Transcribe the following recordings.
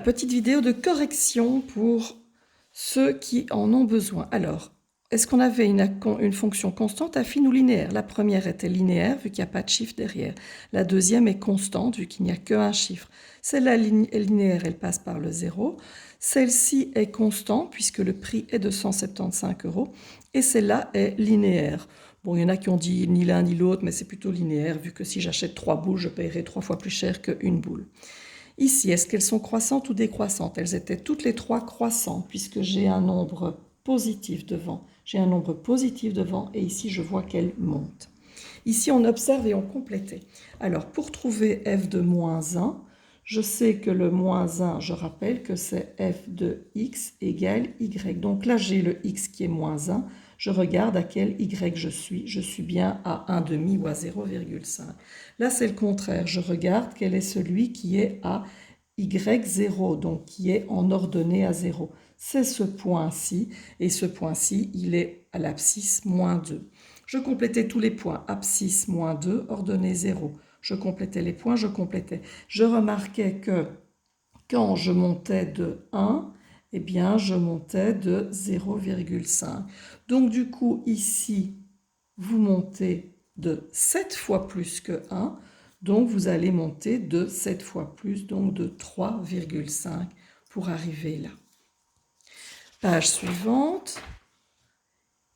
Petite vidéo de correction pour ceux qui en ont besoin. Alors, est-ce qu'on avait une fonction constante, affine ou linéaire? La première était linéaire, vu qu'il n'y a pas de chiffre derrière. La deuxième est constante, vu qu'il n'y a qu'un chiffre. Celle-là est linéaire, elle passe par le 0. Celle-ci est constante, puisque le prix est de 175 €. Et celle-là est linéaire. Bon, il y en a qui ont dit ni l'un ni l'autre, mais c'est plutôt linéaire, vu que si j'achète 3 boules, je paierai 3 fois plus cher qu'une boule. Ici, est-ce qu'elles sont croissantes ou décroissantes? Elles étaient toutes les trois croissantes, puisque j'ai un nombre positif devant. J'ai un nombre positif devant, et ici, je vois qu'elles montent. Ici, on observe et on complétait. Alors, pour trouver f de moins 1, je sais que le moins 1, je rappelle que c'est f de x égale y. Donc là, j'ai le x qui est moins 1. Je regarde à quel y je suis. Je suis bien à 1,5 ou à 0,5. Là, c'est le contraire. Je regarde quel est celui qui est à y0, donc qui est en ordonnée à 0. C'est ce point-ci, et ce point-ci, il est à l'abscisse moins 2. Je complétais tous les points, abscisse moins 2, ordonnée 0. Je complétais les points, je complétais. Je remarquais que quand je montais de 1, eh bien, je montais de 0,5. Donc, du coup, ici, vous montez de 7 fois plus que 1. Donc, vous allez monter de 7 fois plus, donc de 3,5 pour arriver là. Page suivante.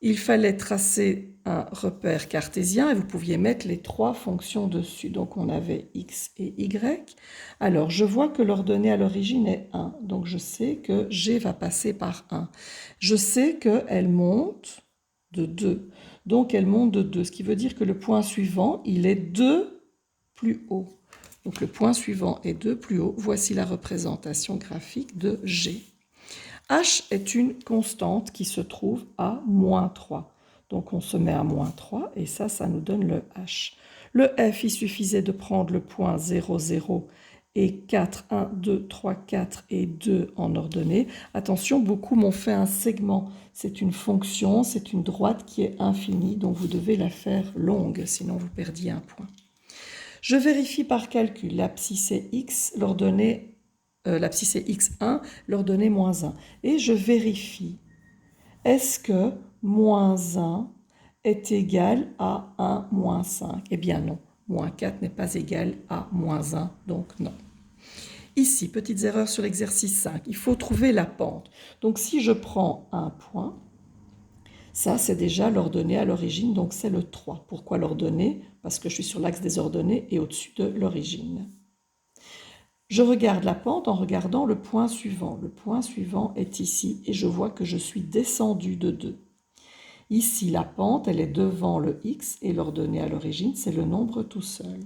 Il fallait tracer un repère cartésien et vous pouviez mettre les trois fonctions dessus. Donc, on avait x et y. Alors, je vois que l'ordonnée à l'origine est 1. Donc, je sais que g va passer par 1. Je sais qu'elle monte de 2. Donc, elle monte de 2, ce qui veut dire que le point suivant, il est 2 plus haut. Donc, le point suivant est 2 plus haut. Voici la représentation graphique de g. H est une constante qui se trouve à moins 3. Donc on se met à moins 3 et ça nous donne le H. Le F, il suffisait de prendre le point 0, 0 et 4, 1, 2, 3, 4 et 2 en ordonnée. Attention, beaucoup m'ont fait un segment. C'est une fonction, c'est une droite qui est infinie, donc vous devez la faire longue, sinon vous perdiez un point. Je vérifie par calcul. L'abscisse est x, l'ordonnée l'abscisse est x1, l'ordonnée moins 1. Et je vérifie, est-ce que moins 1 est égal à 1 moins 5? Eh bien non, moins 4 n'est pas égal à moins 1, donc non. Ici, petites erreurs sur l'exercice 5, il faut trouver la pente. Donc si je prends un point, ça c'est déjà l'ordonnée à l'origine, donc c'est le 3. Pourquoi l'ordonnée? Parce que je suis sur l'axe des ordonnées et au-dessus de l'origine. Je regarde la pente en regardant le point suivant. Le point suivant est ici et je vois que je suis descendu de 2. Ici, la pente, elle est devant le x et l'ordonnée à l'origine, c'est le nombre tout seul.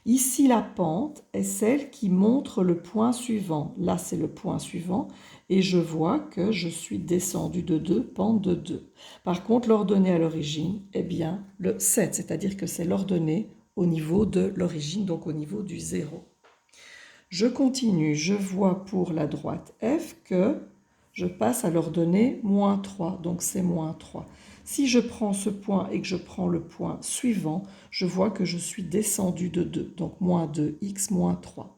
Ici, la pente est celle qui montre le point suivant. Là, c'est le point suivant et je vois que je suis descendu de 2, pente de 2. Par contre, l'ordonnée à l'origine est bien le 7, c'est-à-dire que c'est l'ordonnée au niveau de l'origine, donc au niveau du 0. Je continue, je vois pour la droite F que je passe à l'ordonnée moins 3, donc c'est moins 3. Si je prends ce point et que je prends le point suivant, je vois que je suis descendu de 2, donc moins 2x moins 3.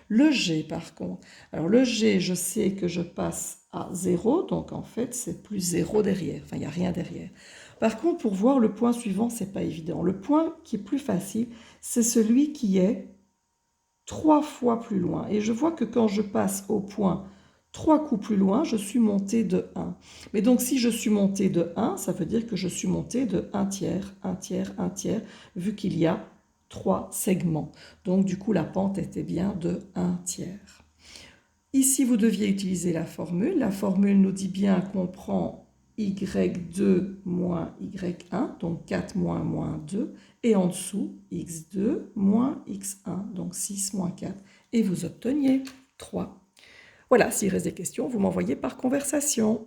Le G par contre, alors le G, je sais que je passe à 0, donc en fait c'est plus 0 derrière, enfin il n'y a rien derrière. Par contre, pour voir le point suivant, c'est pas évident. Le point qui est plus facile, c'est celui qui est 3 fois plus loin. Et je vois que quand je passe au point 3 coups plus loin, je suis monté de 1. Mais donc si je suis monté de 1, ça veut dire que je suis monté de 1 tiers, 1 tiers, 1 tiers, vu qu'il y a 3 segments. Donc du coup, la pente était bien de 1 tiers. Ici, vous deviez utiliser la formule. La formule nous dit bien qu'on prend y2 moins y1, donc 4 moins moins 2, et en dessous, x2 moins x1, donc 6 moins 4, et vous obteniez 3. Voilà, s'il reste des questions, vous m'envoyez par conversation.